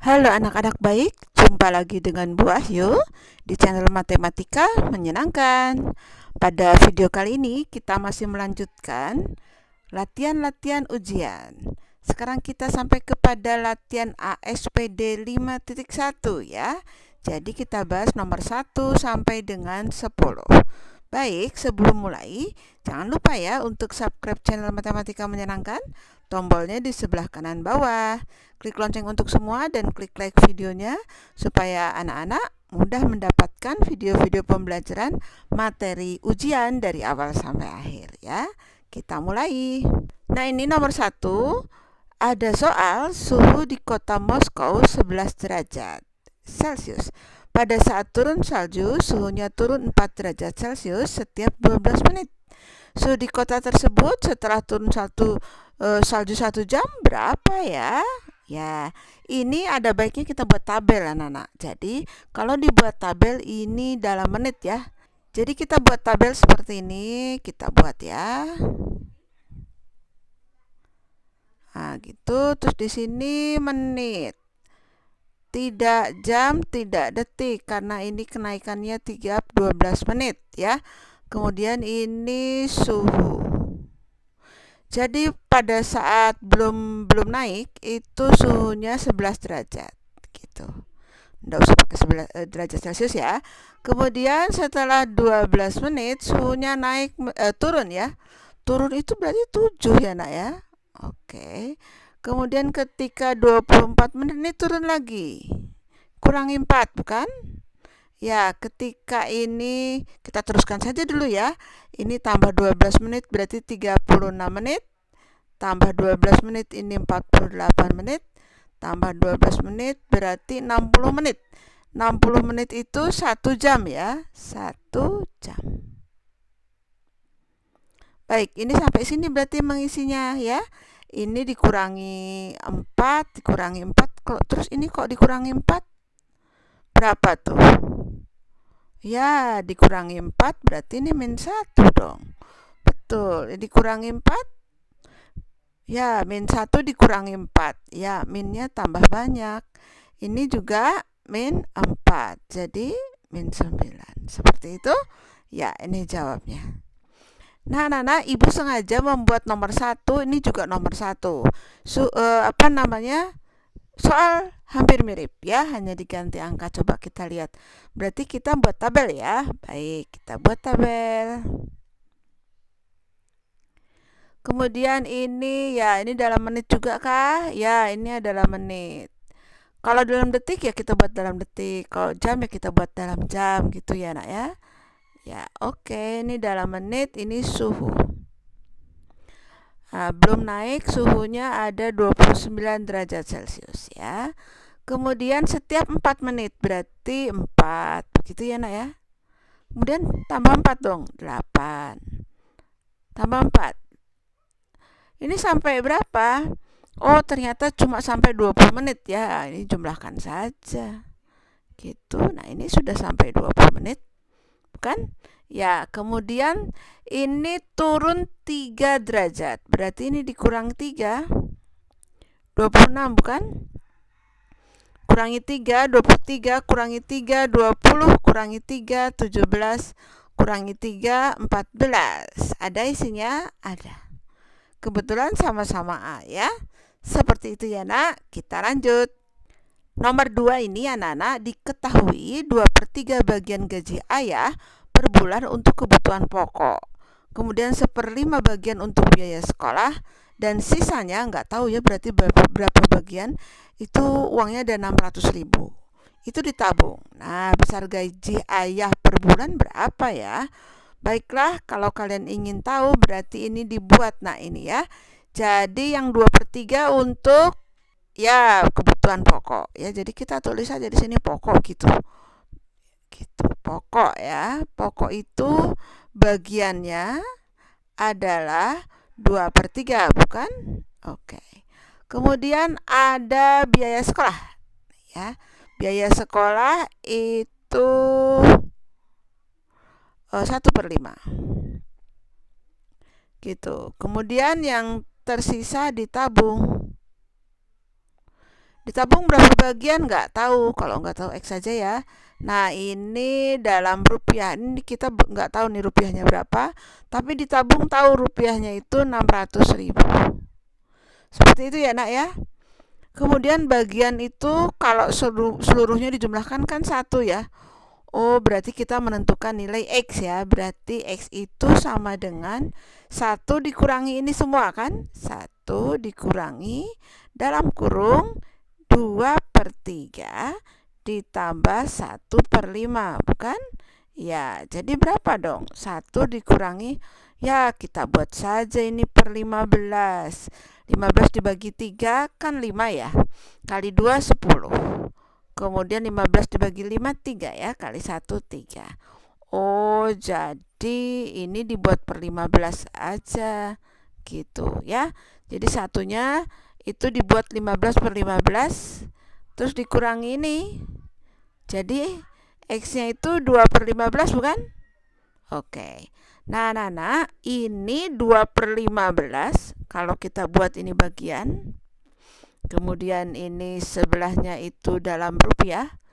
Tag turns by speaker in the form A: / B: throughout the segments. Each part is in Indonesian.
A: Halo anak-anak baik, jumpa lagi dengan Bu Ahyu di channel Matematika Menyenangkan. Pada video kali ini kita masih melanjutkan latihan-latihan ujian. Sekarang kita sampai kepada latihan ASPD 5.1 ya. Jadi kita bahas nomor 1 sampai dengan 10. Baik, sebelum mulai, jangan lupa ya untuk subscribe channel Matematika Menyenangkan. Tombolnya di sebelah kanan bawah. Klik lonceng untuk semua dan klik like videonya supaya anak-anak mudah mendapatkan video-video pembelajaran materi ujian dari awal sampai akhir ya. Kita mulai. Nah, ini nomor 1. Ada soal suhu di kota Moskow 11 derajat Celcius. Pada saat turun salju, suhunya turun 4 derajat Celcius setiap 12 menit. Suhu di kota tersebut setelah turun salju 1 jam berapa ya? Ya, ini ada baiknya kita buat tabel anak-anak. Jadi, kalau dibuat tabel ini dalam menit ya. Jadi kita buat tabel seperti ini, kita buat ya. Nah, gitu. Terus di sini menit. Tidak jam, tidak detik karena ini kenaikannya tiap 12 menit ya. Kemudian ini suhu. Jadi pada saat belum naik itu suhunya 11 derajat gitu. Nggak usah pakai 11 derajat Celcius ya. Kemudian setelah 12 menit suhunya turun ya. Turun itu berarti 7 ya nak ya. Oke. Kemudian ketika 24 menit ini turun lagi. Kurangi 4 bukan? Ya, ketika ini kita teruskan saja dulu ya. Ini tambah 12 menit berarti 36 menit. Tambah 12 menit ini 48 menit. Tambah 12 menit berarti 60 menit. 60 menit itu 1 jam ya. 1 jam. Baik, ini sampai sini berarti mengisinya ya. Ini dikurangi 4, dikurangi 4. Terus ini kok dikurangi 4? Berapa tuh? Ya, dikurangi 4 berarti ini min 1 dong. Betul, dikurangi 4. Ya, min 1 dikurangi 4. Ya, minnya tambah banyak. Ini juga min 4. Jadi, min 9. Seperti itu? Ya, ini jawabnya. Nah, Nana, Ibu sengaja membuat nomor 1, ini juga nomor 1. Soal hampir mirip ya, hanya diganti angka. Coba kita lihat. Berarti kita buat tabel ya. Baik, kita buat tabel. Kemudian ini ya, ini dalam menit juga kah? Ya, ini adalah menit. Kalau dalam detik ya kita buat dalam detik. Kalau jam ya kita buat dalam jam gitu ya, Nak ya. Ya, oke, ini dalam menit, ini suhu. Nah, belum naik suhunya ada 29 derajat Celcius ya. Kemudian setiap 4 menit berarti 4. Begitu ya, Nak ya. Kemudian tambah 4 dong, 8. Tambah 4. Ini sampai berapa? Oh, ternyata cuma sampai 20 menit ya. Ini jumlahkan saja. Gitu. Nah, ini sudah sampai 20 menit. Bukan? Ya, kemudian ini turun 3 derajat. Berarti ini dikurang 3. 26 bukan? Kurangi 3, 23, kurangi 3, 20, kurangi 3, 17, kurangi 3, 14. Ada isinya? Ada. Kebetulan sama-sama A ya. Seperti itu ya nak. Kita lanjut. Nomor 2 ini anak-anak diketahui 2/3 bagian gaji ayah per bulan untuk kebutuhan pokok. Kemudian 1/5 bagian untuk biaya sekolah. Dan sisanya nggak tahu ya berarti berapa bagian. Itu uangnya ada 600.000. Itu ditabung. Nah, besar gaji ayah per bulan berapa ya? Baiklah, kalau kalian ingin tahu berarti ini dibuat. Nah, ini ya. Jadi yang 2/3 untuk ya kebutuhan pokok ya. Jadi kita tulis aja di sini pokok gitu. Gitu, pokok ya. Pokok itu bagiannya adalah 2/3 bukan? Oke. Kemudian ada biaya sekolah ya. Biaya sekolah itu 1/5 gitu. Kemudian yang tersisa ditabung. Ditabung berapa bagian nggak tahu, kalau nggak tahu X saja ya. Nah ini dalam rupiah, ini kita nggak tahu nih rupiahnya berapa, tapi ditabung tahu rupiahnya itu 600.000. Seperti itu ya nak ya. Kemudian bagian itu kalau seluruhnya dijumlahkan kan satu ya. Oh berarti kita menentukan nilai X ya. Berarti X itu sama dengan 1 dikurangi ini semua kan. 1 dikurangi dalam kurung 2/3 ditambah 1/5, bukan? Ya, jadi berapa dong? 1 dikurangi, ya kita buat saja ini per 15. 15 dibagi 3 kan 5 ya. Kali 2 10. Kemudian 15 dibagi 5 3 ya. Kali 1 3. Oh, jadi ini dibuat per 15 aja gitu ya. Jadi satunya itu dibuat 15/15, terus dikurangi ini. Jadi X-nya itu 2/15 bukan? Oke. Nah, ini 2/15. Kalau kita buat ini bagian, kemudian ini sebelahnya itu dalam rupiah,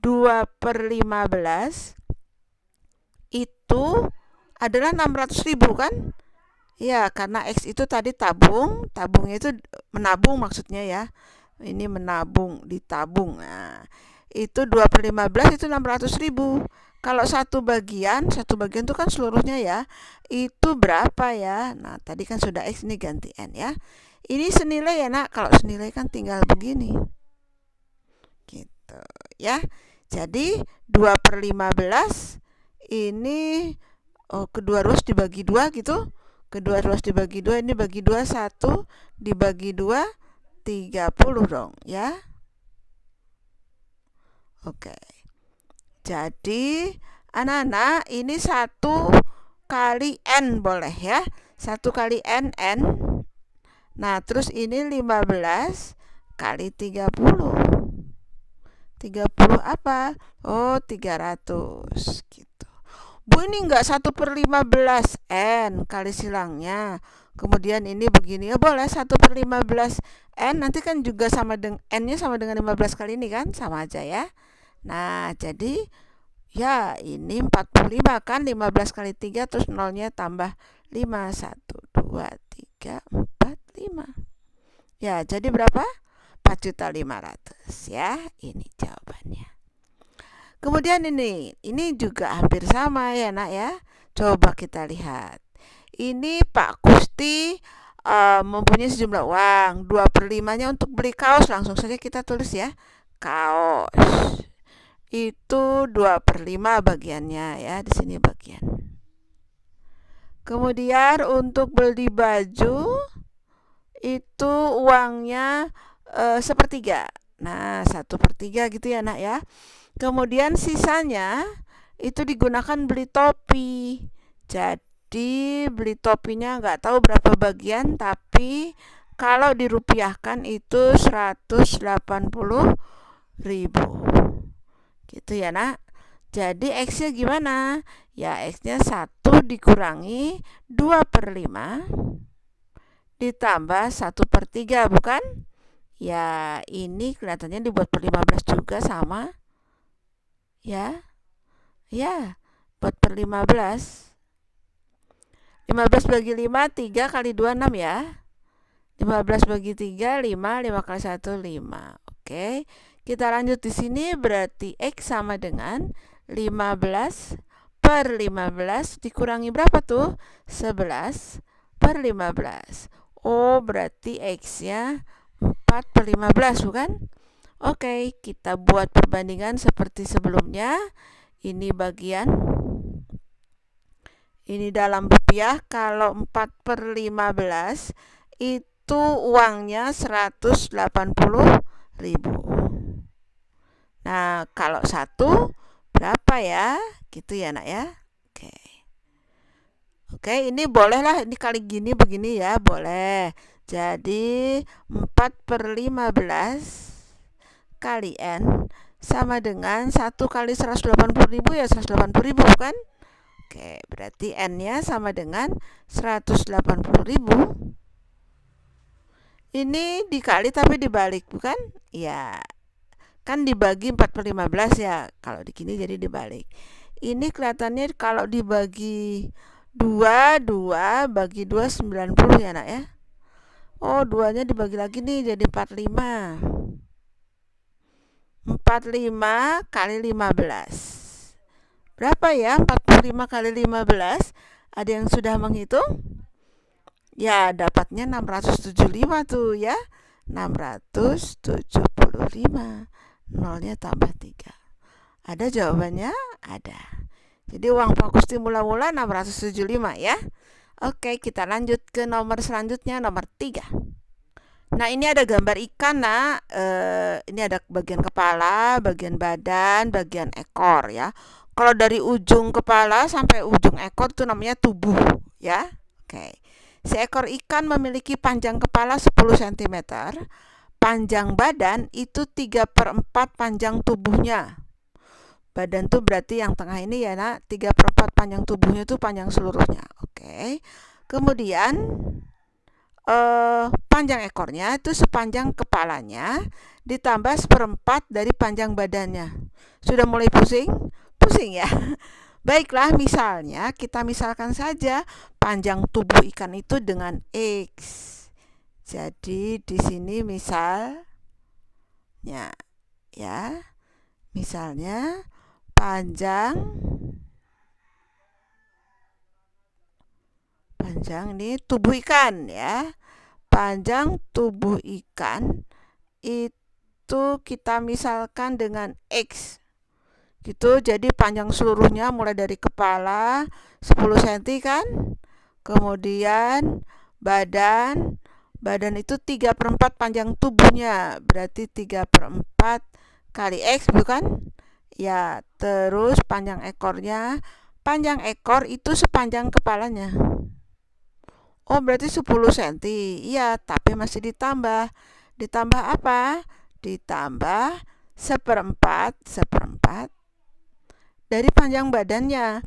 A: 2/15 itu adalah 600.000 kan? Ya, karena X itu tadi tabungnya itu menabung maksudnya ya. Ini menabung, ditabung. Nah, itu 2/15 itu 600.000. Kalau satu bagian itu kan seluruhnya ya. Itu berapa ya? Nah, tadi kan sudah X, ini ganti N ya. Ini senilai ya nak, kalau senilai kan tinggal begini. Gitu ya. Jadi 2/15 ini kedua ruas dibagi 2 gitu. Kedua ruas dibagi 2, ini bagi 2 1 dibagi 2 30 dong ya. Oke. Jadi anak-anak ini 1 kali N boleh ya. 1 kali N. Nah, terus ini 15 kali 30. 30 apa? Oh, 300 gitu. Bu, ini enggak 1/15 N kali silangnya. Kemudian ini begini ya, boleh 1/15 N, nanti kan juga sama dengan N-nya sama dengan 15 kali ini kan, sama aja ya. Nah, jadi ya ini 45 kan, 15 kali 3 terus nolnya tambah 5, 1, 2, 3, 4, 5. Ya, jadi berapa? 4.500.000 ya, ini jawabannya. Kemudian ini juga hampir sama ya nak ya. Coba kita lihat. Ini Pak Kusti mempunyai sejumlah uang 2/5-nya untuk beli kaos. Langsung saja kita tulis ya, kaos. Itu 2/5 bagiannya ya, di sini bagian. Kemudian untuk beli baju itu uangnya 1/3. Nah, 1/3 gitu ya nak ya. Kemudian sisanya itu digunakan beli topi. Jadi beli topinya nggak tahu berapa bagian, tapi kalau dirupiahkan itu 180.000 gitu ya nak. Jadi X-nya gimana? Ya X-nya 1 dikurangi 2/5 ditambah 1/3 bukan? Ya ini kelihatannya dibuat per 15 juga sama ya. Ya, buat per 15. 15 bagi 5 3 kali 2 6 ya. 15 bagi 3 5, 5 kali 1 5. Oke. Kita lanjut di sini, berarti X sama dengan 15/15 dikurangi berapa tuh? 11/15. Oh, berarti X-nya 4/15 bukan? Oke, kita buat perbandingan seperti sebelumnya. Ini bagian, ini dalam rupiah. Kalau 4/15 itu uangnya 180.000. Nah, kalau 1 berapa ya? Gitu ya nak ya. Oke, ini bolehlah, ini kali gini begini ya, boleh. Jadi 4/15 kali N sama dengan 1 kali 180.000 ya, 180.000 kan? Oke, berarti N-nya sama dengan 180.000 Ini dikali tapi dibalik, bukan? Ya, kan dibagi 4/15 ya. Kalau di sini jadi dibalik. Ini kelihatannya kalau dibagi 2, 2 bagi 2 90 ya, Nak ya. Oh, duanya dibagi lagi nih jadi 45. 45 kali 15. Berapa ya 45 kali 15? Ada yang sudah menghitung? Ya, dapatnya 675 tuh ya. 675. Nolnya tambah 3. Ada jawabannya? Ada. Jadi uang fokus mula-mula 675 ya. Oke, kita lanjut ke nomor selanjutnya, nomor 3. Nah, ini ada gambar ikan, Nak. Ini ada bagian kepala, bagian badan, bagian ekor ya. Kalau dari ujung kepala sampai ujung ekor itu namanya tubuh ya. Oke. Seekor ikan memiliki panjang kepala 10 cm, panjang badan itu 3/4 panjang tubuhnya. Badan tuh berarti yang tengah ini ya, Nak. 3/4 panjang tubuhnya itu panjang seluruhnya. Oke. Kemudian panjang ekornya itu sepanjang kepalanya ditambah 1/4 dari panjang badannya. Sudah mulai pusing? Pusing ya. Baiklah, misalnya kita misalkan saja panjang tubuh ikan itu dengan X. Jadi di sini misalnya ya, misalnya panjang ini tubuh ikan ya. Panjang tubuh ikan itu kita misalkan dengan X gitu. Jadi panjang seluruhnya mulai dari kepala 10 cm kan, kemudian badan itu 3/4 panjang tubuhnya, berarti 3/4 kali X bukan ya. Terus panjang ekor itu sepanjang kepalanya. Oh, berarti 10 cm. Iya, tapi masih ditambah. Ditambah apa? Ditambah seperempat dari panjang badannya.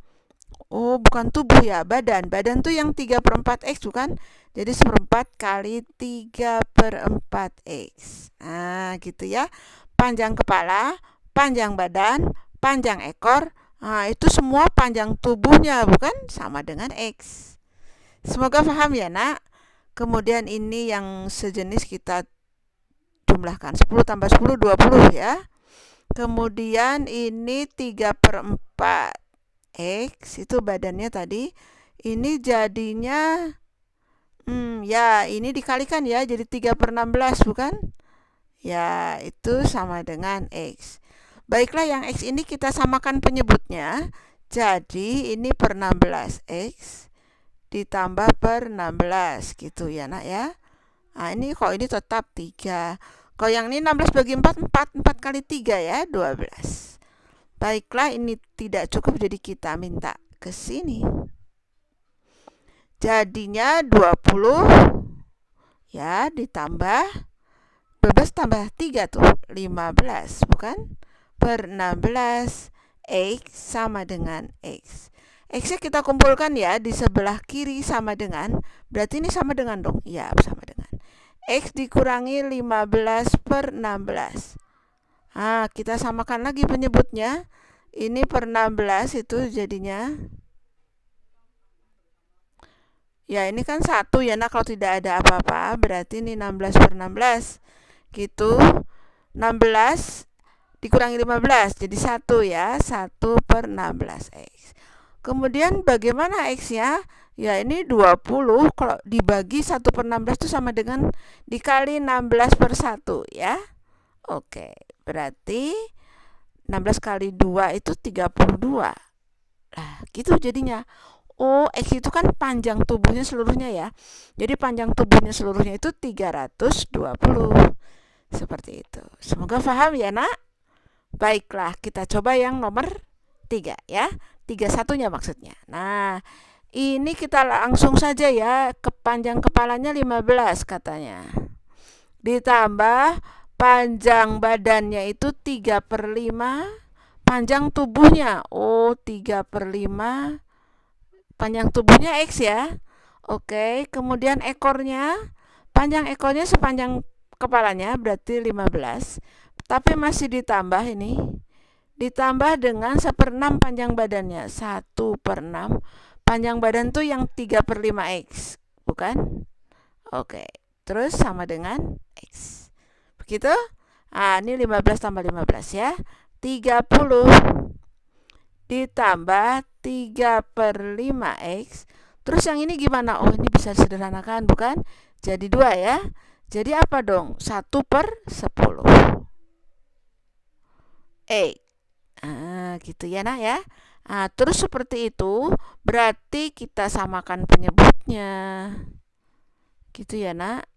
A: Oh, bukan tubuh ya, badan. Badan tuh yang 3/4 X bukan? Jadi 1/4 kali 3/4 X. Nah, gitu ya. Panjang kepala, panjang badan, panjang ekor. Nah, itu semua panjang tubuhnya bukan? Sama dengan X. Semoga paham ya, Nak. Kemudian ini yang sejenis kita jumlahkan. 10 tambah 10, 20 ya. Kemudian ini 3/4 X, itu badannya tadi. Ini jadinya, ya ini dikalikan ya, jadi 3/16 bukan? Ya, itu sama dengan X. Baiklah, yang X ini kita samakan penyebutnya. Jadi ini per 16 X ditambah per 16 gitu ya, Nak ya. Nah, ini kok ini tetap 3. Kalau yang ini 16 bagi 4, 4 kali 3 ya, 12. Baiklah, ini tidak cukup jadi kita minta ke sini. Jadinya 20 ya, ditambah 12 tambah 3 tuh 15 bukan? Per 16 X sama dengan X. X-nya kita kumpulkan ya, di sebelah kiri sama dengan, berarti ini sama dengan dong. Ya, sama dengan X dikurangi 15 per 16. Nah, kita samakan lagi penyebutnya. Ini per 16 itu jadinya, ya ini kan 1 ya, nah kalau tidak ada apa-apa berarti ini 16 per 16 gitu. 16 dikurangi 15 jadi 1 ya, 1 per 16 X. Kemudian bagaimana X-nya? Ya ini 20, kalau dibagi 1 per 16 itu sama dengan dikali 16 per 1 ya. Oke, berarti 16 kali 2 itu 32. Nah, gitu jadinya. Oh, X itu kan panjang tubuhnya seluruhnya ya. Jadi panjang tubuhnya seluruhnya itu 320. Seperti itu. Semoga paham ya, Nak. Baiklah, kita coba yang nomor 3 ya. 31-nya maksudnya. Nah, ini kita langsung saja ya. Panjang kepalanya 15 katanya. Ditambah panjang badannya itu 3/5 panjang tubuhnya. Oh, 3/5 panjang tubuhnya X ya. Oke, kemudian ekornya Panjang ekornya sepanjang kepalanya berarti 15, tapi masih ditambah ini, ditambah dengan 1/6 panjang badannya. 1/6 panjang badan tuh yang 3/5x, bukan? Oke, terus sama dengan x. Begitu? Ini 15 tambah 15 ya. 30 ditambah 3/5x. Terus yang ini gimana? Oh, ini bisa disederhanakan, bukan? Jadi 2 ya. Jadi apa dong? 1/10 X. Gitu ya nak ya. Terus seperti itu, berarti kita samakan penyebutnya. Gitu ya nak.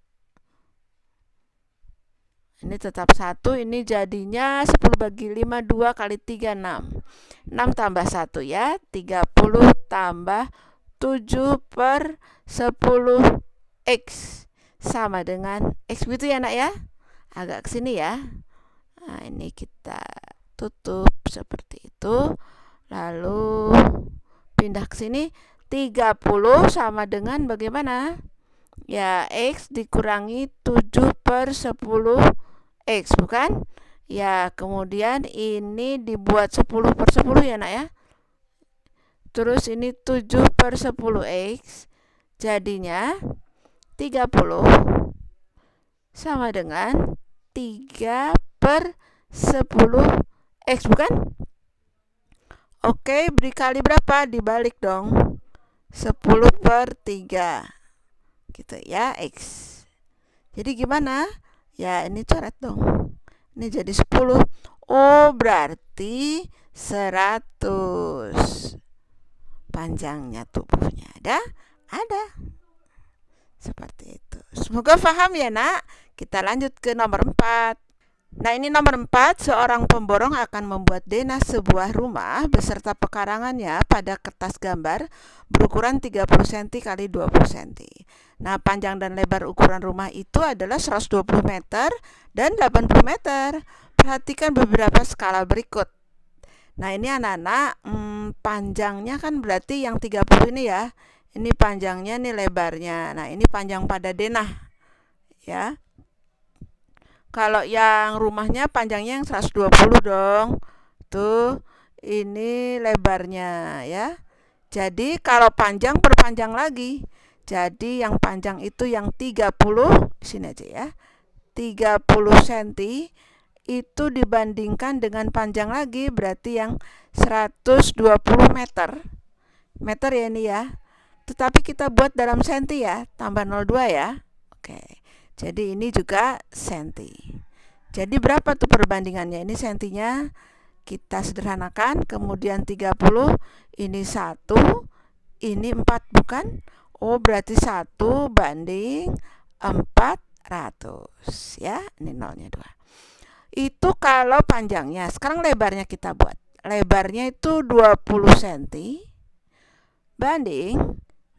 A: Ini tetap 1, ini jadinya 10 bagi 5, 2 kali 3, 6. 6 tambah 1 ya, 30 tambah 7/10 X sama dengan X, gitu ya nak ya. Agak kesini ya. Ini kita tutup seperti itu. Lalu pindah ke sini, 30 sama dengan bagaimana? Ya, X dikurangi 7/10 X, bukan? Ya, kemudian ini dibuat 10/10 ya nak ya. Terus ini 7/10 X, jadinya 30 sama dengan 3/10 X, bukan? Oke, dikali berapa? Dibalik dong. 10/3 gitu ya, X. Jadi gimana? Ya, ini coret dong. Ini jadi 10. Oh, berarti 100 panjangnya tubuhnya. Ada. Seperti itu. Semoga paham ya nak. Kita lanjut ke nomor 4. Nah, ini nomor 4, seorang pemborong akan membuat denah sebuah rumah beserta pekarangannya pada kertas gambar berukuran 30 cm x 20 cm. Nah, panjang dan lebar ukuran rumah itu adalah 120 meter dan 80 meter. Perhatikan beberapa skala berikut. Nah, ini anak-anak, panjangnya kan berarti yang 30 ini ya. Ini panjangnya, ini lebarnya. Nah, ini panjang pada denah ya. Kalau yang rumahnya panjangnya yang 120 dong. Tuh, ini lebarnya ya. Jadi kalau panjang perpanjang lagi. Jadi yang panjang itu yang 30, di sini aja ya. 30 cm itu dibandingkan dengan panjang lagi berarti yang 120 meter. Meter ya ini ya. Tetapi kita buat dalam senti ya, tambah 02 ya. Oke. Jadi ini juga senti. Jadi berapa tuh perbandingannya? Ini sentinya kita sederhanakan, kemudian 30, ini 1, ini 4, bukan? Oh, berarti 1 banding 400 ya. Ini nolnya 2. Itu kalau panjangnya. Sekarang lebarnya kita buat. Lebarnya itu 20 cm banding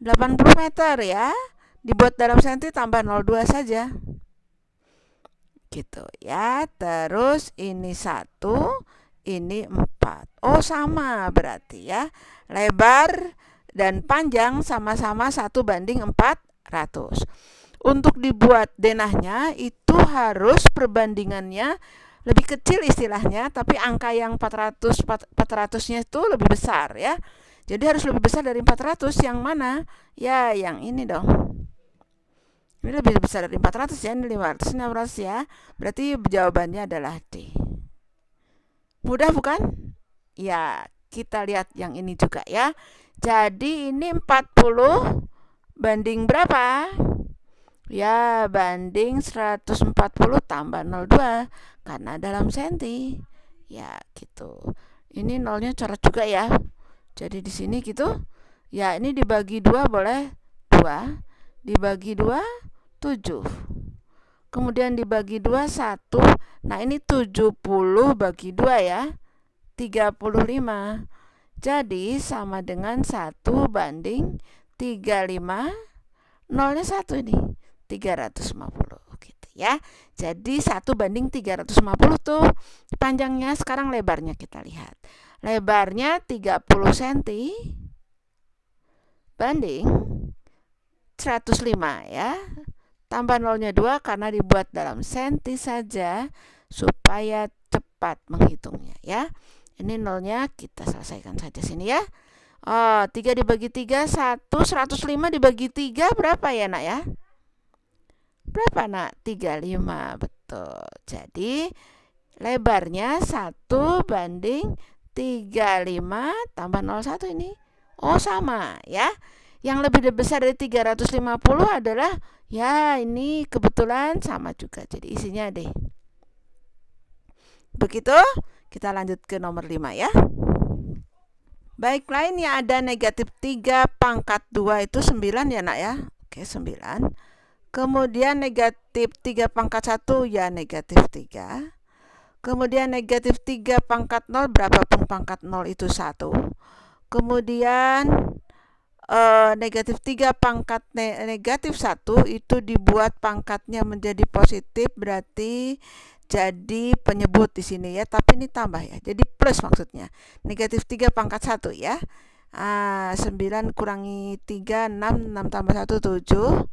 A: 80 meter ya. Dibuat dalam senti tambah 02 saja. Gitu ya. Terus ini 1, ini 4. Oh, sama berarti ya. Lebar dan panjang sama-sama 1 banding 400. Untuk dibuat denahnya itu harus perbandingannya lebih kecil istilahnya, tapi angka yang 400-nya itu lebih besar ya. Jadi harus lebih besar dari 400. Yang mana? Ya, yang ini dong. Ini lebih besar dari 400 ya, ini 500, 600 ya. Berarti jawabannya adalah D. Mudah bukan? Ya, kita lihat yang ini juga ya. Jadi ini 40 banding berapa? Ya, banding 140 tambah 02 karena dalam senti. Ya, gitu. Ini nolnya coret juga ya. Jadi di sini gitu. Ya, ini dibagi 2 boleh 2. Dibagi 2 7. Kemudian dibagi 2 1. Nah, ini 70 bagi 2 ya. 35. Jadi sama dengan 1 banding 35. Nolnya 1 ini. 350 gitu ya. Jadi 1 banding 350 tuh panjangnya. Sekarang lebarnya kita lihat. Lebarnya 30 cm banding 105 ya. tambah nolnya 2 karena dibuat dalam senti saja supaya cepat menghitungnya ya. Ini nolnya kita selesaikan saja sini ya. 3 dibagi 3 1, 105 dibagi 3 berapa ya nak ya? Berapa nak? 35, betul. Jadi lebarnya 1/35 tambah 01 ini. Oh sama ya. Yang lebih besar dari 350 adalah ya ini kebetulan sama juga. Jadi isinya deh. Begitu, kita lanjut ke nomor 5 ya. Baik, lainnya ada negatif 3 pangkat 2 itu 9 ya nak ya. Oke, 9. Kemudian negatif 3 pangkat 1 ya negatif 3. Kemudian negatif 3 pangkat 0 berapapun pangkat 0 itu 1. Kemudian negatif 3 pangkat negatif 1 itu dibuat pangkatnya menjadi positif, berarti jadi penyebut di sini ya, tapi ini tambah ya, jadi plus maksudnya. Negatif 3 pangkat 1 ya. 9 kurangi 3, 6, 6 tambah 1, 7.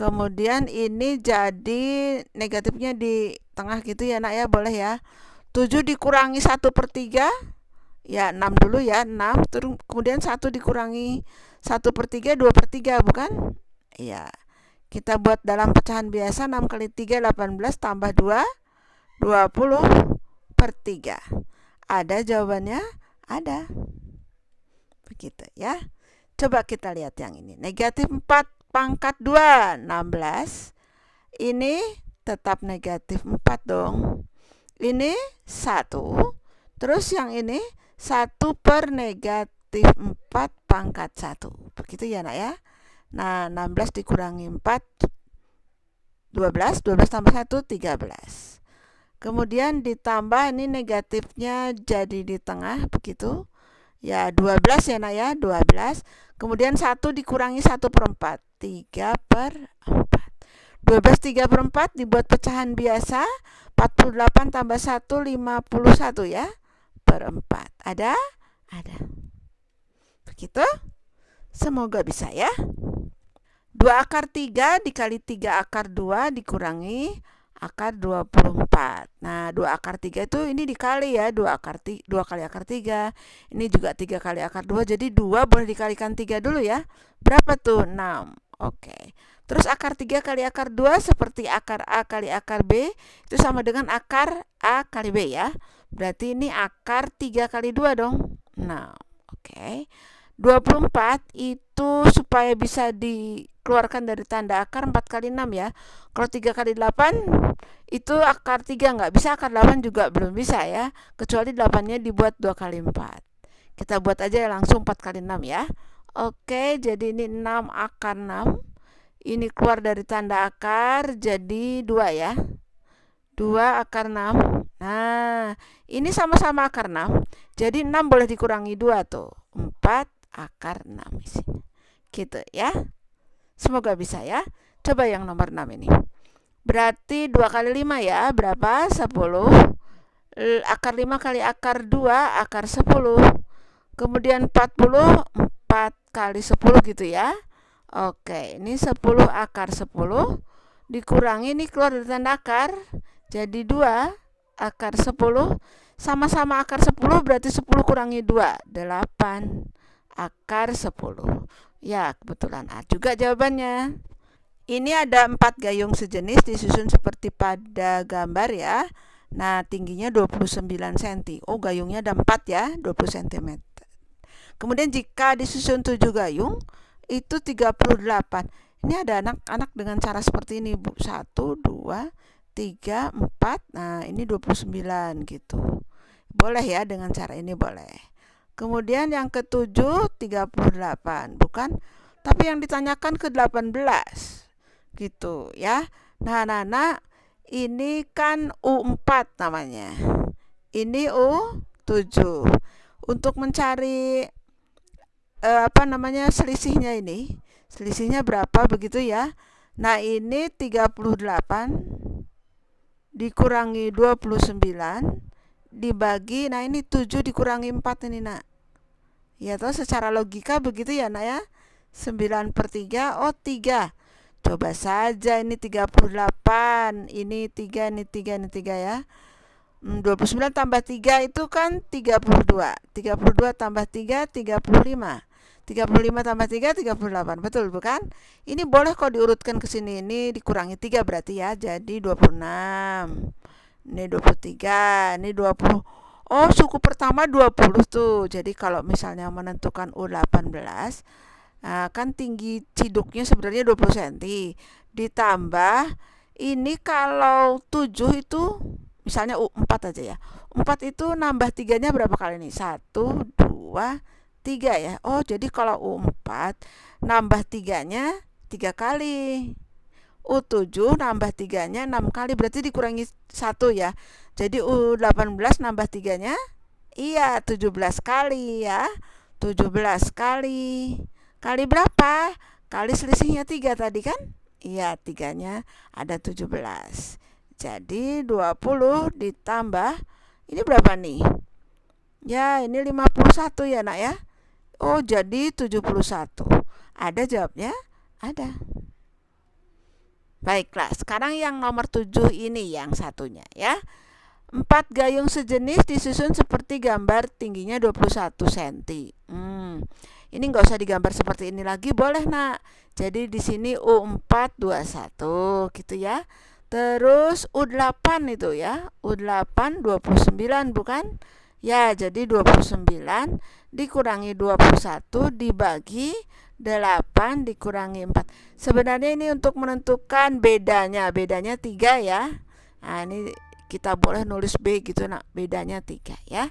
A: Kemudian ini jadi negatifnya di tengah gitu ya nak ya, boleh ya. 7 dikurangi 1/3, ya 6 dulu ya, 6. Terus kemudian 1 dikurangi 1/3, 2/3 bukan? Iya. Kita buat dalam pecahan biasa, 6 kali 3, 18 tambah 2, 20/3. Ada jawabannya? Ada. Begitu ya. Coba kita lihat yang ini. Negatif 4 pangkat 2, 16. Ini tetap negatif 4 dong. Ini 1. Terus yang ini 1 per negatif 4 pangkat 1. Begitu ya nak ya. Nah, 16 dikurangi 4, 12. 12 tambah 1, 13. Kemudian ditambah ini negatifnya jadi di tengah, begitu. Ya, 12 ya nak ya, 12. Kemudian 1 dikurangi 1/4, 3/4. 12 3/4 dibuat pecahan biasa, 48 tambah 1, 51 ya, per 4. Ada? Ada. Begitu? Semoga bisa ya. 2/3 dikali 3/2 dikurangi akar 24. Nah, 2/3 itu ini dikali ya, 2 kali akar 3. Ini juga 3 kali akar 2, jadi 2 boleh dikalikan 3 dulu ya. Berapa tuh? 6. Oke. Terus akar 3 kali akar 2 seperti akar A kali akar B, itu sama dengan akar A kali B ya. Berarti ini akar 3 kali 2 dong. Nah, oke. 24 itu supaya bisa dikeluarkan dari tanda akar 4 kali 6 ya. Kalau 3 kali 8 itu akar 3 nggak bisa, akar 8 juga belum bisa ya. Kecuali 8-nya dibuat 2 kali 4. Kita buat aja langsung 4 kali 6 ya. Oke, jadi ini 6 akar 6. Ini keluar dari tanda akar jadi 2 ya. 2 akar 6. Nah, ini sama-sama akar 6. Jadi 6 boleh dikurangi 2 tuh. 4 akar 6 isinya. Gitu ya. Semoga bisa ya. Coba yang nomor 6 ini. Berarti 2 kali 5 ya. Berapa? 10. Akar 5 kali akar 2, akar 10. Kemudian 40, 4 kali 10 gitu ya. Oke, ini 10 akar 10. Dikurangi, ini keluar dari tanda akar. Jadi 2 akar 10. Sama-sama akar 10, berarti 10 kurangi 2, 8 akar 10. Ya, kebetulan A juga jawabannya. Ini ada 4 gayung sejenis disusun seperti pada gambar ya. Nah, tingginya 29 cm. Oh, gayungnya ada 4 ya, 20 cm. Kemudian jika disusun 7 gayung, itu 38. Ini ada anak-anak dengan cara seperti ini, Bu. 1, 2, 3, 4. Nah, ini 29 gitu. Boleh ya, dengan cara ini boleh. Kemudian yang ke-7 38, bukan? Tapi yang ditanyakan ke-18 gitu ya. Nah, anak-anak, ini kan U4 namanya. Ini U7. Untuk mencari selisihnya ini. Selisihnya berapa begitu ya. Nah, ini 38 dikurangi 29 dibagi, nah ini 7 dikurangi 4 ini nak. Ya toh, secara logika begitu ya nak ya. 9/3, oh 3. Coba saja ini 38, ini 3, ini 3, ini 3 ya. 29 tambah 3 itu kan 32. 32 tambah 3, 35. 35 tambah 3, 38. Betul bukan? Ini boleh kok diurutkan ke sini. Ini dikurangi 3 berarti ya. Jadi 26. Ini 23. Ini 20. Oh, suku pertama 20 tuh. Jadi kalau misalnya menentukan U18, kan tinggi ciduknya sebenarnya 20 cm. Ditambah ini kalau 7 itu misalnya U4 aja ya. 4 itu nambah 3-nya berapa kali nih? 1, 2, 3 ya. Oh, jadi kalau U4 nambah 3-nya 3 kali. U7 nambah 3-nya 6 kali, berarti dikurangi 1 ya. Jadi U18 nambah 3-nya iya 17 kali ya. 17 kali. Kali berapa? Kali selisihnya 3 tadi kan? Iya, 3-nya ada 17. Jadi 20 ditambah ini berapa nih? Ya, ini 51 ya, Nak ya. Oh, jadi 71. Ada jawabnya? Ada. Baiklah, sekarang yang nomor 7 ini yang satunya ya. 4 gayung sejenis disusun seperti gambar tingginya 21 cm. Ini nggak usah digambar seperti ini lagi, boleh Nak. Jadi di sini U4 21 gitu ya. Terus U8 itu ya. U8 29 bukan? Ya, jadi 29 dikurangi 21 dibagi 8 dikurangi 4. Sebenarnya ini untuk menentukan bedanya. Bedanya 3 ya. Nah, ini kita boleh nulis B gitu Nak. Bedanya 3 ya.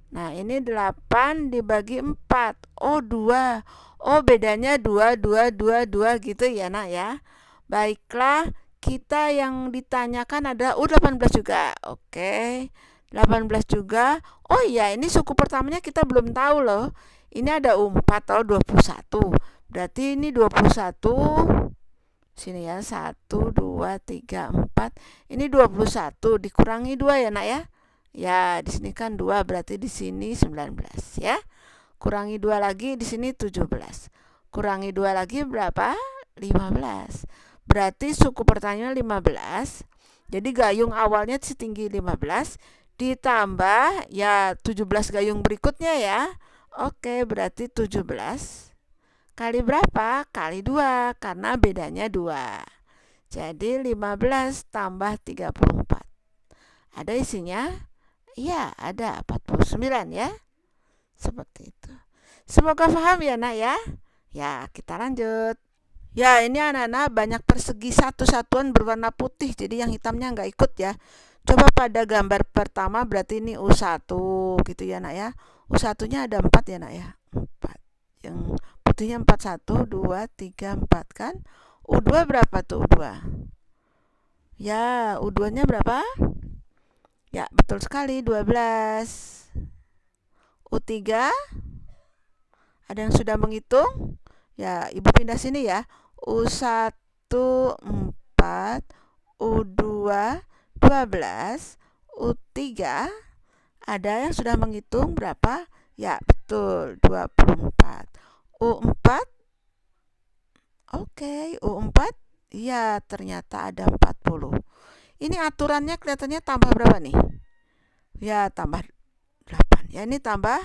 A: Nah, ini 8 dibagi 4. Oh, 2. Oh, bedanya 2, 2, 2, 2 gitu ya Nak ya. Baiklah, kita yang ditanyakan ada U18 juga. Oke. 18 juga. Oh iya, ini suku pertamanya kita belum tahu loh. Ini ada U4 atau 21. Berarti ini 21. Sini ya, 1, 2, 3, 4. Ini 21 dikurangi 2 ya Nak ya. Ya, di sini kan 2, berarti di sini 19 ya. Kurangi 2 lagi, di sini 17. Kurangi 2 lagi berapa? 15. Berarti suku pertanyaan 15. Jadi gayung awalnya setinggi 15 ditambah ya 17 gayung berikutnya ya. Oke, berarti 17 kali berapa? Kali 2 karena bedanya 2. Jadi 15 tambah 34. Ada isinya? Iya, ada 49 ya. Seperti itu. Semoga paham ya Nak ya. Ya, kita lanjut. Ya, ini anak-anak banyak persegi satu satuan berwarna putih, jadi yang hitamnya nggak ikut ya. Coba pada gambar pertama berarti ini U1 gitu ya Nak ya. U1-nya ada 4 ya Nak ya. 4. Yang putihnya 4, 1, 2, 3, 4 kan. U2 berapa tuh U2? Ya, U2-nya berapa? Ya, betul sekali 12. U3 ada yang sudah menghitung? Ya, Ibu pindah sini ya. U1 4, U2 12, U3 ada yang sudah menghitung berapa? Ya, betul 24. U4 oke, U4 ya ternyata ada 40. Ini aturannya kelihatannya tambah berapa nih? Ya, tambah 8. Ya, ini tambah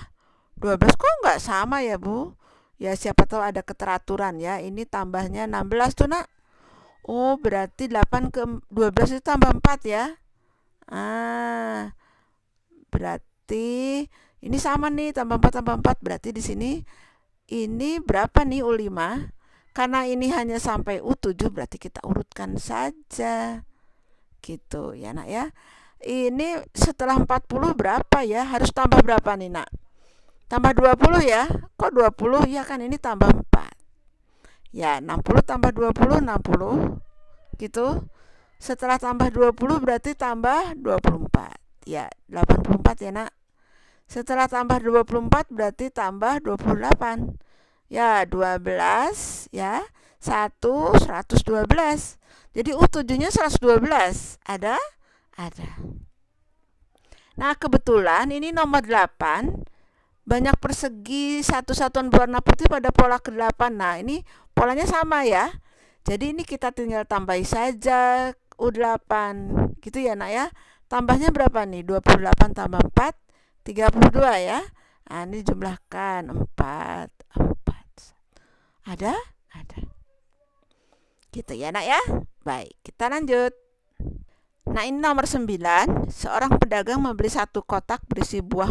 A: 12. Kok nggak sama ya Bu? Ya, siapa tahu ada keteraturan ya. Ini tambahnya 16 tuh Nak. Oh, berarti 8 ke 12 itu tambah 4 ya. Berarti ini sama nih, tambah 4 tambah 4. Berarti di sini ini berapa nih U5? Karena ini hanya sampai U7, berarti kita urutkan saja. Gitu ya Nak ya. Ini setelah 40 berapa ya? Harus tambah berapa nih Nak? Tambah 20 ya. Kok 20? Ya kan ini tambah 4. Ya, 60 tambah 20 60 gitu. Setelah tambah 20 berarti tambah 24. Ya, 84 ya Nak. Setelah tambah 24 berarti tambah 28. Ya, 12 ya. 112. Jadi U7-nya 112. Ada? Ada. Nah, kebetulan ini nomor 8. Banyak persegi satu satuan berwarna putih pada pola ke-8. Nah, ini polanya sama ya. Jadi ini kita tinggal tambahi saja U8 gitu ya nak ya. Tambahnya berapa nih? 28 tambah 4 32 ya. Nah, ini jumlahkan 4 4. Ada? Ada. Gitu ya nak ya. Baik, kita lanjut. Nah, ini nomor 9. Seorang pedagang membeli satu kotak berisi buah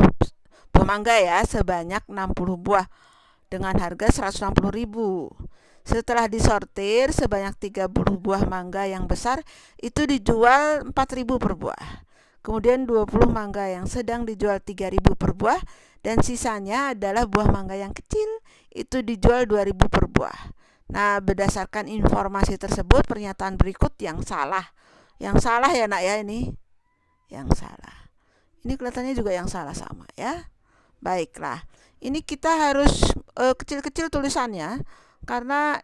A: mangga ya sebanyak 60 buah dengan harga 160.000. Setelah disortir, sebanyak 30 buah mangga yang besar itu dijual 4.000 per buah. Kemudian 20 mangga yang sedang dijual 3.000 per buah, dan sisanya adalah buah mangga yang kecil itu dijual 2.000 per buah. Nah, berdasarkan informasi tersebut, pernyataan berikut yang salah. Yang salah ya nak ya, ini yang salah. Ini kelihatannya juga yang salah sama ya. Baiklah, ini kita harus kecil-kecil tulisannya karena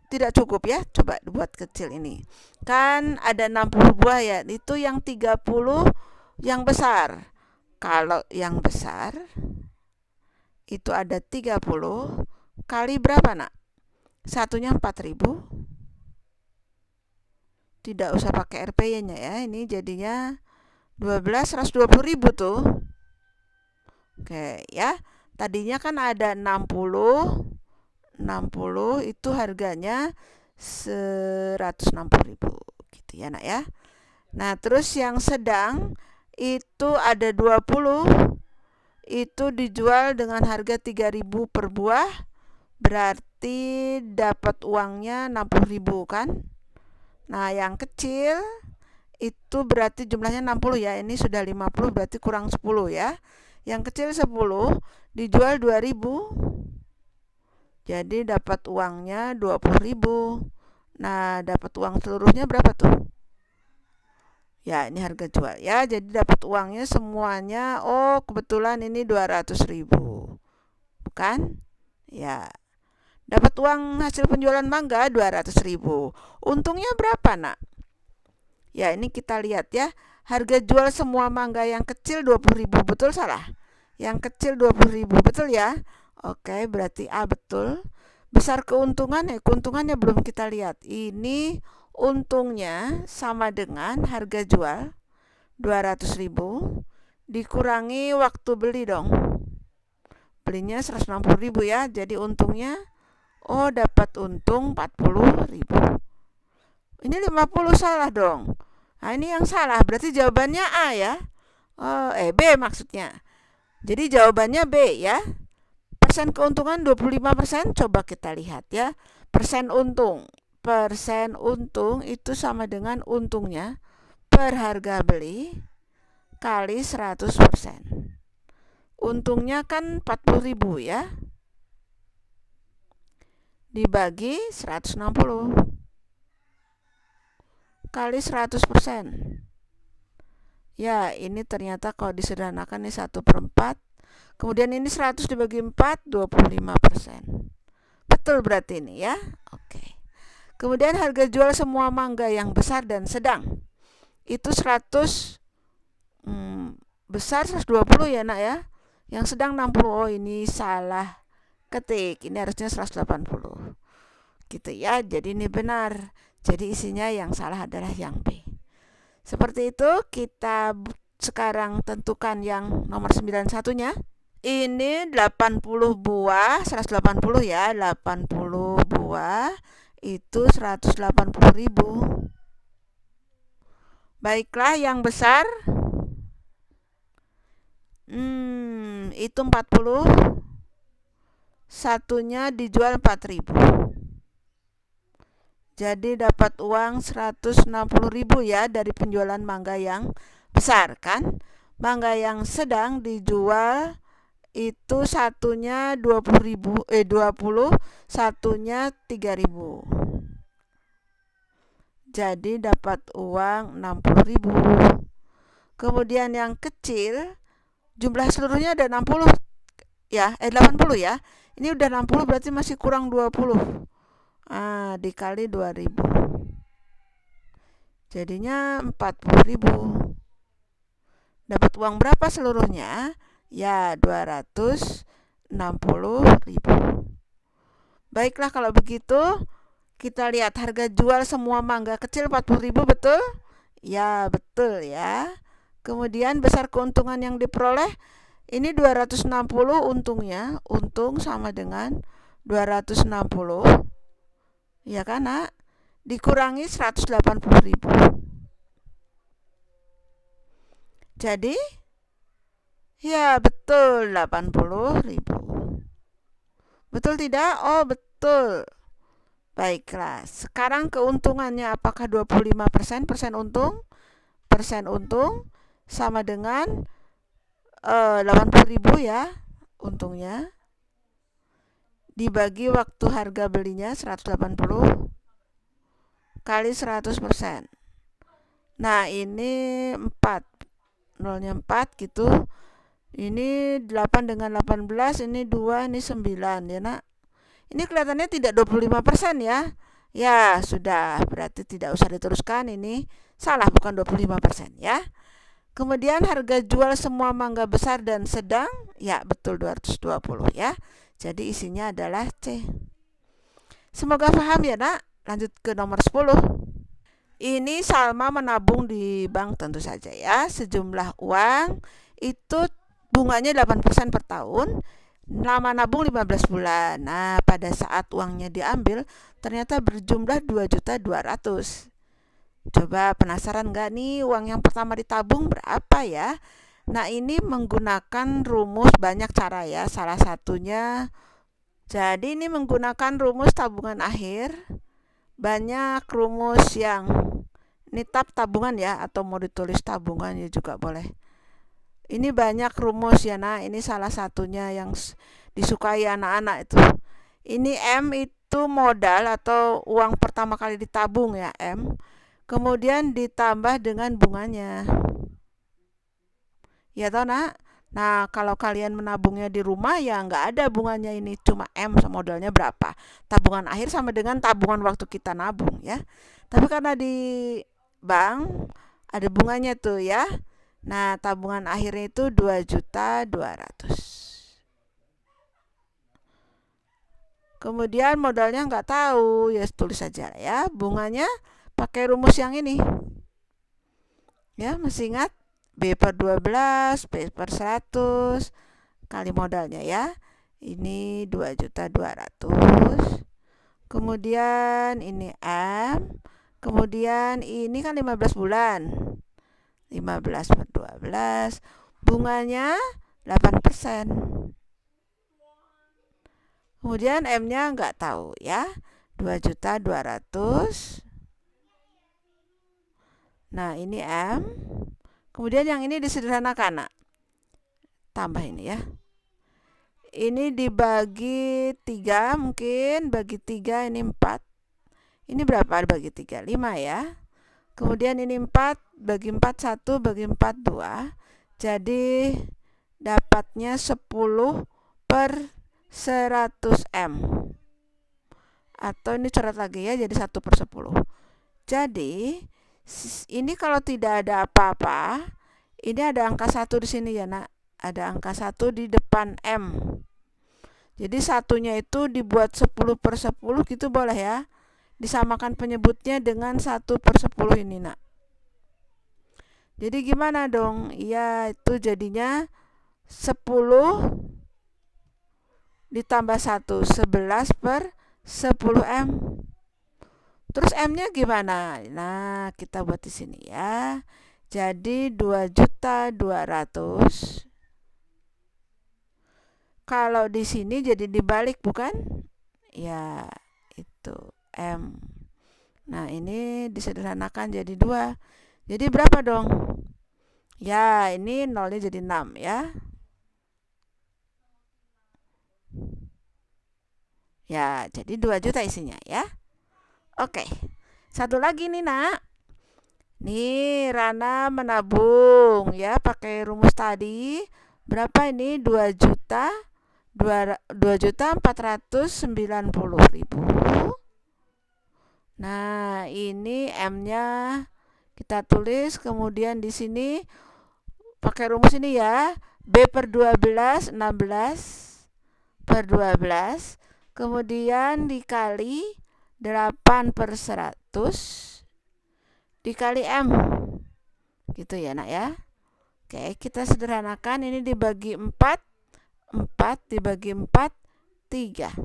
A: tidak cukup ya. Coba buat kecil ini. Kan ada 60 buah ya, itu yang 30 yang besar. Kalau yang besar itu ada 30 kali berapa nak? Satunya 4.000. Tidak usah pakai RPY-nya ya. Ini jadinya 12 120.000 tuh. Oke ya. Tadinya kan ada 60 itu harganya 160.000 gitu ya nak ya. Nah, terus yang sedang itu ada 20 itu dijual dengan harga 3.000 per buah, berarti dapat uangnya 60.000 kan. Nah, yang kecil itu berarti jumlahnya 60 ya. Ini sudah 50 berarti kurang 10 ya. Yang kecil 10 dijual 2.000. Jadi dapat uangnya 20.000. Nah, dapat uang seluruhnya berapa tuh? Ya, ini harga jual ya. Jadi dapat uangnya semuanya, oh kebetulan ini 200.000. Bukan? Ya. Dapat uang hasil penjualan mangga 200.000. Untungnya berapa, nak? Ya, ini kita lihat ya. Harga jual semua mangga yang kecil 20.000, betul salah? Yang kecil 20.000, betul ya? Oke, berarti A betul. Besar keuntungan ya, keuntungannya belum kita lihat. Ini untungnya sama dengan harga jual 200.000 dikurangi waktu beli dong. Belinya 160.000 ya. Jadi untungnya dapat untung 40.000. Ini 50 salah dong. Nah, ini yang salah. Berarti jawabannya A ya. B maksudnya. Jadi jawabannya B ya. Persen keuntungan 25%. Coba kita lihat ya. Persen untung. Persen untung itu sama dengan untungnya per harga beli kali 100%. Untungnya kan 40.000 ya. Dibagi 160 kali 100%. Ya, ini ternyata kalau disederhanakan ini 1/4. Kemudian ini 100 dibagi 4, 25%. Betul berarti ini ya. Oke. Kemudian harga jual semua mangga yang besar dan sedang itu 100, besar 120 ya nak ya. Yang sedang 60. Oh, ini salah ketik. Ini harusnya 180. Gitu ya. Jadi ini benar. Jadi isinya yang salah adalah yang B. Seperti itu, kita sekarang tentukan yang nomor 91-nya. Ini 80 buah, 180 ya. 80 buah itu 180.000. Baiklah, yang besar itu 40. Satunya dijual 4.000. Jadi dapat uang 160.000 ya dari penjualan mangga yang besar kan. Mangga yang sedang dijual itu satunya 20, satunya 3.000. Jadi dapat uang 60.000. Kemudian yang kecil jumlah seluruhnya ada 60 ya, 80 ya. Ini udah 60 berarti masih kurang 20. Dikali 2.000. Jadinya 40.000. Dapat uang berapa seluruhnya? Ya, 260.000. Baiklah kalau begitu, Kita lihat harga jual semua mangga kecil 40.000, betul? Ya, betul ya. Kemudian besar keuntungan yang diperoleh ini 260 untungnya. Untung sama dengan 260. Ya kan, Nak? Dikurangi 180.000. Jadi, ya betul 80.000. Betul tidak? Oh, betul. Baiklah. Sekarang keuntungannya apakah 25%? Persen untung? Persen untung sama dengan 80.000 ya untungnya, dibagi waktu harga belinya 180 kali 100%. Nah, ini 4. Nolnya 4 gitu. Ini 8 dengan 18, ini 2, ini 9 ya, Nak. Ini kelihatannya tidak 25% ya. Ya, sudah, berarti tidak usah diteruskan, ini salah, bukan 25% ya. Kemudian harga jual semua mangga besar dan sedang, ya betul 220 ya. Jadi isinya adalah C. Semoga paham ya, Nak. Lanjut ke nomor 10. Ini Salma menabung di bank tentu saja ya. Sejumlah uang itu bunganya 8% per tahun. Lama nabung 15 bulan. Nah, pada saat uangnya diambil ternyata berjumlah 2.200.000. Coba penasaran nggak nih uang yang pertama ditabung berapa ya? Nah, ini menggunakan rumus banyak cara ya. Salah satunya, jadi ini menggunakan rumus tabungan akhir. Banyak rumus yang ini tabungan ya, atau mau ditulis tabungan ya juga boleh. Ini banyak rumus ya, nah ini salah satunya yang disukai anak-anak itu. Ini M itu modal atau uang pertama kali ditabung ya, M. Kemudian ditambah dengan bunganya. Ya toh, Nak? Nah, kalau kalian menabungnya di rumah ya nggak ada bunganya, ini cuma M modalnya berapa. Tabungan akhir sama dengan tabungan waktu kita nabung ya. Tapi karena di bank ada bunganya tuh ya. Nah, tabungan akhirnya itu 2.200.000. Kemudian modalnya nggak tahu, ya tulis saja ya. Bunganya pakai rumus yang ini. Ya, masih ingat? B per 12, P per 100 kali modalnya ya. Ini 2.200.000. Kemudian ini M. Kemudian ini kan 15 bulan. 15 per 12. Bunganya 8%. Kemudian M-nya nggak tahu ya. 2.200.000. Nah, ini M. Kemudian yang ini disederhanakan, Nak. Tambah ini ya. Ini dibagi 3 mungkin. Bagi 3 ini 4. Ini berapa bagi 3? 5 ya. Kemudian ini 4. Bagi 4 1. Bagi 4 2. Jadi dapatnya 10 per 100 M. Atau ini coret lagi ya, jadi 1 per 10. Jadi ini kalau tidak ada apa-apa, ini ada angka 1 di sini ya, Nak. Ada angka 1 di depan M. Jadi satunya itu dibuat 10 per 10 gitu boleh ya. Disamakan penyebutnya dengan 1 per 10 ini, Nak. Jadi gimana dong? Ya, itu jadinya 10 ditambah 1, 11 per 10 M. Terus M-nya gimana? Nah, kita buat di sini ya. Jadi 2.200.000. Kalau di sini jadi dibalik bukan? Ya, itu M. Nah, ini disederhanakan jadi 2. Jadi berapa dong? Ya, ini nolnya jadi 6 ya. Ya, jadi 2 juta isinya ya. Oke. Satu lagi nih, Nak. Nih, Rana menabung ya pakai rumus tadi. Berapa ini? 2.490.000. Nah, ini M-nya kita tulis, kemudian di sini pakai rumus ini ya. B per 12 16 per 12, kemudian dikali 8/100 dikali M. Gitu ya nak ya. Oke, kita sederhanakan, ini dibagi 4, 4 dibagi 4, 3.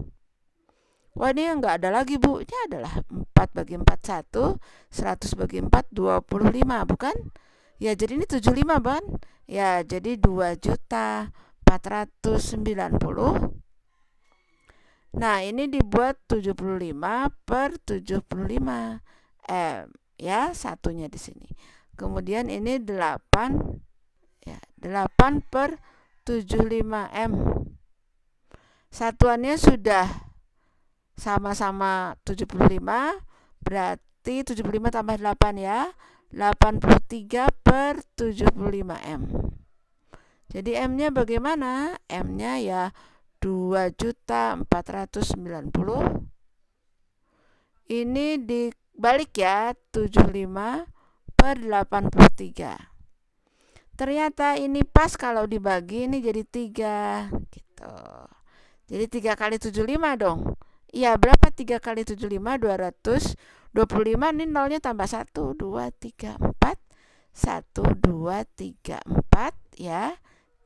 A: Wah, ini enggak ada lagi Bu, ini adalah 4 bagi 4 1, 100 bagi 4 25, bukan? Ya, jadi ini 75 kan? Ya, jadi 2.490. Nah, ini dibuat 75/75 M ya, satunya di sini. Kemudian ini 8 ya, 8/75 M. Satuannya sudah sama-sama 75, berarti 75 tambah 8 ya, 83/75 M. Jadi M-nya bagaimana? M-nya ya 2.490. Ini dibalik ya, 75/83. Ternyata ini pas kalau dibagi, ini jadi 3 gitu. Jadi 3 kali 75 dong. Iya, berapa 3 kali 75? 225. Ini nolnya tambah 1, 2, 3, 4. 1, 2, 3, 4 ya.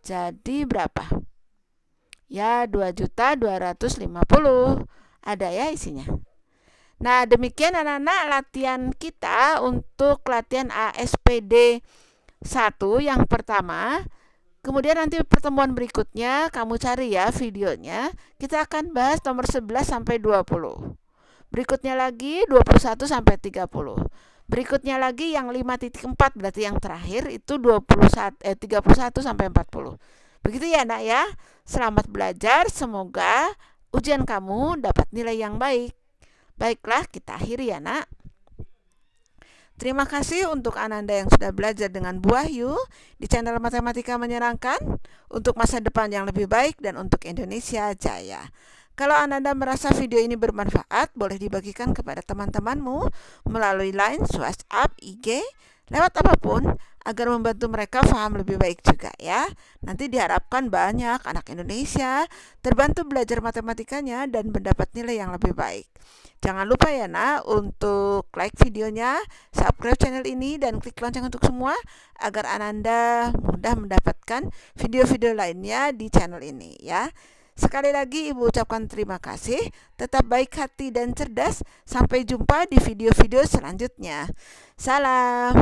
A: Jadi berapa? Ya, 2.250. Ada ya isinya. Nah, demikian anak-anak latihan kita untuk latihan ASPD 1 yang pertama. Kemudian nanti pertemuan berikutnya kamu cari ya videonya. Kita akan bahas nomor 11 sampai 20. Berikutnya lagi 21 sampai 30. Berikutnya lagi yang 5.4, berarti yang terakhir itu 31 sampai 40. Begitu ya nak ya. Selamat belajar, semoga ujian kamu dapat nilai yang baik. Baiklah, kita akhiri ya nak. Terima kasih untuk Ananda yang sudah belajar dengan Bu Wahyu di channel Matematika Menyenangkan untuk masa depan yang lebih baik dan untuk Indonesia Jaya. Kalau Ananda merasa video ini bermanfaat, boleh dibagikan kepada teman-temanmu melalui Line, WhatsApp, IG, lewat apapun agar membantu mereka paham lebih baik juga ya. Nanti diharapkan banyak anak Indonesia terbantu belajar matematikanya dan mendapat nilai yang lebih baik. Jangan lupa ya nak untuk like videonya, subscribe channel ini, dan klik lonceng untuk semua agar Ananda mudah mendapatkan video-video lainnya di channel ini ya. Sekali lagi Ibu ucapkan terima kasih. Tetap baik hati dan cerdas. Sampai jumpa di video-video selanjutnya. Salam.